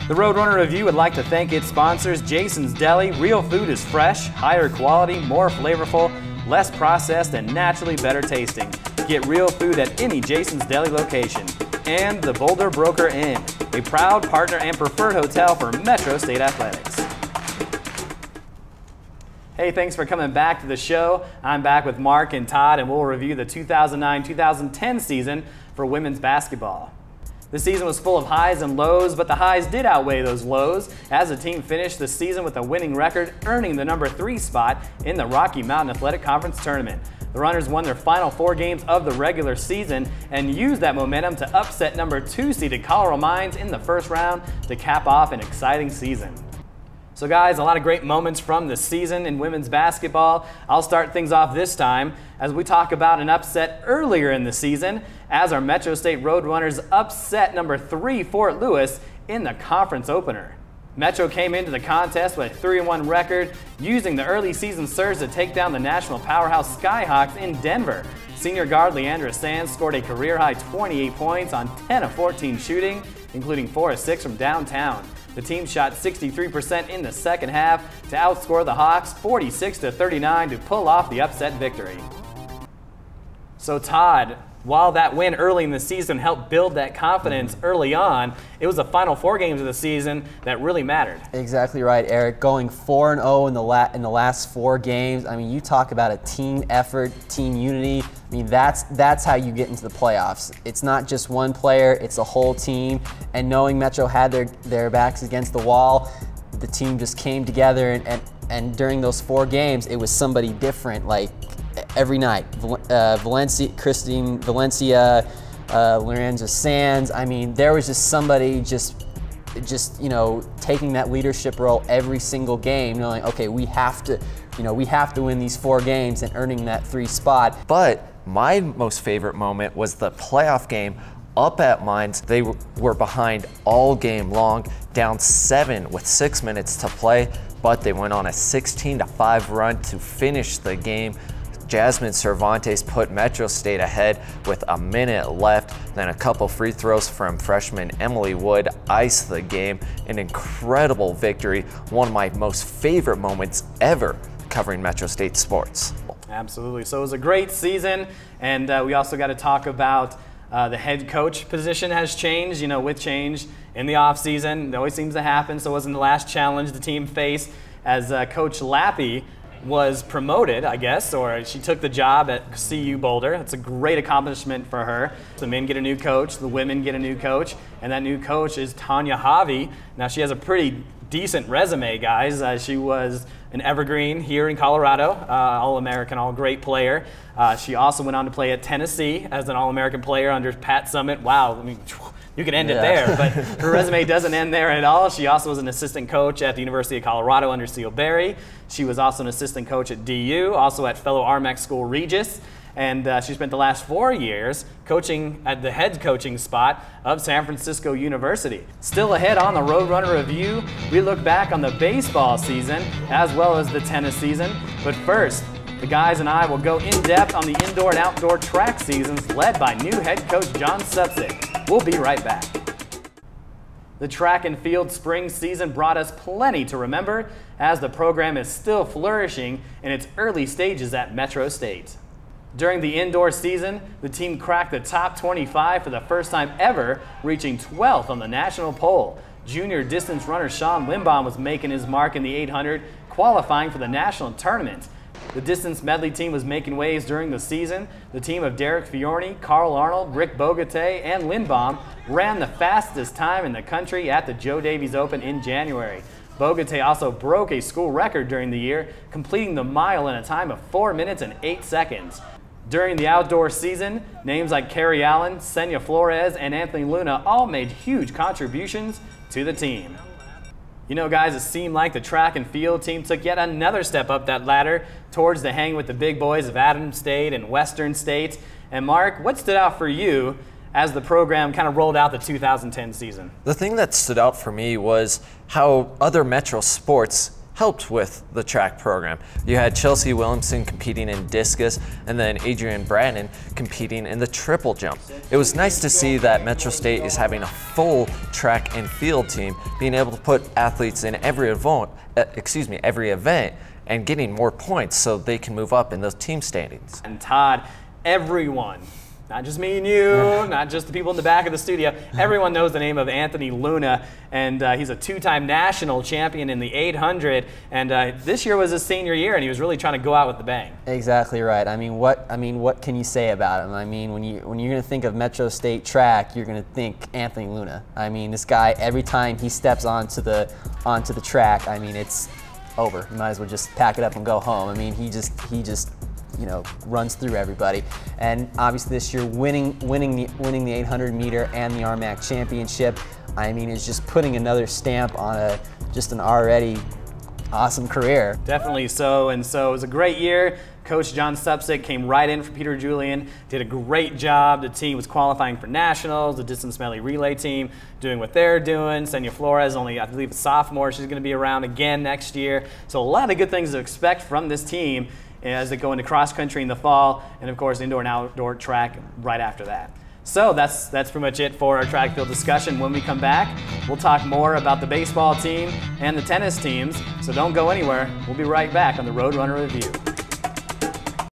The Roadrunner Review would like to thank its sponsors, Jason's Deli. Real food is fresh, higher quality, more flavorful, less processed, and naturally better tasting. Get real food at any Jason's Deli location. And the Boulder Broker Inn, a proud partner and preferred hotel for Metro State Athletics. Hey, thanks for coming back to the show. I'm back with Mark and Todd, and we'll review the 2009-2010 season for women's basketball. The season was full of highs and lows, but the highs did outweigh those lows as the team finished the season with a winning record, earning the number 3 spot in the Rocky Mountain Athletic Conference tournament. The Runners won their final 4 games of the regular season and used that momentum to upset number 2 seeded Colorado Mines in the first round to cap off an exciting season. So guys, a lot of great moments from the season in women's basketball. I'll start things off this time as we talk about an upset earlier in the season as our Metro State Roadrunners upset number 3 Fort Lewis in the conference opener. Metro came into the contest with a 3-1 record, using the early season surge to take down the national powerhouse Skyhawks in Denver. Senior guard Leandra Sands scored a career-high 28 points on 10 of 14 shooting, including 4 of 6 from downtown. The team shot 63% in the second half to outscore the Hawks 46-39 to pull off the upset victory. So Todd, while that win early in the season helped build that confidence early on, it was the final 4 games of the season that really mattered. Exactly right, Eric. Going 4-0 in the last 4 games. I mean, you talk about a team effort, team unity. I mean, that's how you get into the playoffs. It's not just one player, it's a whole team. And knowing Metro had their backs against the wall, the team just came together, and during those 4 games, it was somebody different. Like every night, Christine Valencia, Lorenza Sands. I mean, there was just somebody just you know, taking that leadership role every single game, knowing, okay, we have to win these 4 games and earning that 3 spot. But my most favorite moment was the playoff game up at Mines. They were behind all game long, down 7 with 6 minutes to play, but they went on a 16-5 run to finish the game. Jasmine Cervantes put Metro State ahead with a minute left, then a couple free throws from freshman Emily Wood iced the game. An incredible victory, one of my most favorite moments ever covering Metro State sports. Absolutely. So it was a great season, and we also got to talk about the head coach position has changed. You know, with change in the offseason, it always seems to happen. So it wasn't the last challenge the team faced as Coach Lappy was promoted, I guess, or she took the job at CU Boulder. It's a great accomplishment for her. The men get a new coach, the women get a new coach, and that new coach is Tanya Javi. Now, she has a pretty decent resume, guys. She was an evergreen here in Colorado, All-American, all-great player. She also went on to play at Tennessee as an All-American player under Pat Summitt. Wow, I mean, you could end it there, but her resume doesn't end there at all. She also was an assistant coach at the University of Colorado under Seal Berry. She was also an assistant coach at DU, also at fellow RMAC school Regis. And she spent the last 4 years coaching at the head coaching spot of San Francisco University. Still ahead on the Roadrunner Review, we look back on the baseball season as well as the tennis season. But first, the guys and I will go in depth on the indoor and outdoor track seasons led by new head coach John Supsick. We'll be right back. The track and field spring season brought us plenty to remember as the program is still flourishing in its early stages at Metro State. During the indoor season, the team cracked the top 25 for the first time ever, reaching 12th on the national poll. Junior distance runner Sean Limbaum was making his mark in the 800, qualifying for the national tournament. The distance medley team was making waves during the season. The team of Derek Fiorni, Carl Arnold, Rick Bogate, and Limbaum ran the fastest time in the country at the Joe Davies Open in January. Bogate also broke a school record during the year, completing the mile in a time of 4 minutes and 8 seconds. During the outdoor season, names like Carrie Allen, Senya Flores, and Anthony Luna all made huge contributions to the team. You know, guys, it seemed like the track and field team took yet another step up that ladder towards the hang with the big boys of Adams State and Western State. And Mark, what stood out for you as the program kind of rolled out the 2010 season? The thing that stood out for me was how other Metro sports helped with the track program. You had Chelsea Williamson competing in discus, and then Adrian Bratton competing in the triple jump. It was nice to see that Metro State is having a full track and field team, being able to put athletes in every event, and getting more points so they can move up in those team standings. And Todd, everyone, not just me and you, not just the people in the back of the studio, everyone knows the name of Anthony Luna, and he's a two-time national champion in the 800, and this year was his senior year, and he was really trying to go out with the bang. Exactly right. I mean, what can you say about him? I mean, when you're going to think of Metro State track, you're going to think Anthony Luna. I mean, this guy, every time he steps onto the track, I mean, it's over. You might as well just pack it up and go home. I mean, he just you know, runs through everybody. And obviously this year winning the 800 meter and the RMAC championship, I mean, is just putting another stamp on just an already awesome career. Definitely so, and so it was a great year. Coach John Supsick came right in for Peter Julian, did a great job. The team was qualifying for nationals, the distance medley relay team doing what they're doing. Senya Flores, only I believe a sophomore, she's going to be around again next year. So a lot of good things to expect from this team as they go into cross country in the fall, and of course indoor and outdoor track right after that. So that's pretty much it for our track field discussion. When we come back, we'll talk more about the baseball team and the tennis teams. So don't go anywhere. We'll be right back on the Roadrunner Review.